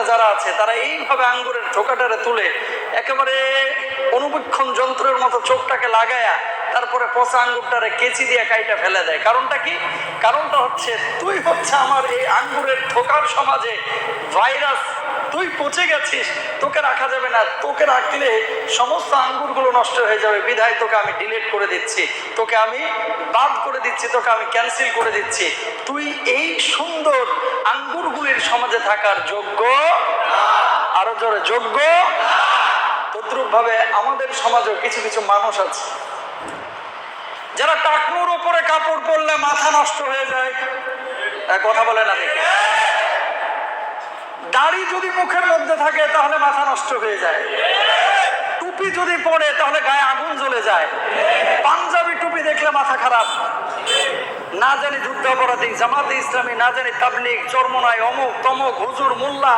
যারা আছে তারা এইভাবে আঙ্গুরের ঠোকাটারে তুলে একেবারে অনুবীক্ষণ যন্ত্রের মতো চোখটাকে লাগায়া তারপরে পচা আঙ্গুরটারে কেচি দিয়ে কাইটা ফেলে দেয়। কারণটা কি? কারণটা হচ্ছে তুই হচ্ছে আমার এই আঙ্গুরের ঠোকার সমাজে ভাইরাস, তুই পচে গেছিস, তোকে রাখা যাবে না, তোকে রাখলে সমস্ত আঙ্গুরগুলো নষ্ট হয়ে যাবে, বিধায় তোকে আমি ডিলিট করে দিচ্ছি, তোকে আমি বাদ করে দিচ্ছি, তোকে আমি ক্যান্সেল করে দিচ্ছি, তুই এই সুন্দর আঙ্গুরগুলির সমাজে থাকার যোগ্য। আরো জোরে, যোগ্য। তদ্রুপ ভাবে আমাদের সমাজেও কিছু কিছু মানুষ আছে যারা টাকনুর উপরে কাপড় পরলে মাথা নষ্ট হয়ে যায়। কথা বলে না দেখে, দাড়ি যদি মুখের মধ্যে থাকে তাহলে মাথা নষ্ট হয়ে যায়, টুপি যদি পরে তাহলে গায়ে আগুন জ্বলে যায়, পাঞ্জাবি টুপি দেখলে মাথা খারাপ, না জানি যুদ্ধাপরাধী, জামাতে ইসলামী, না জানি তাবলিগ, চরমনাই, অমুক তমুক, হুজুর, মোল্লা।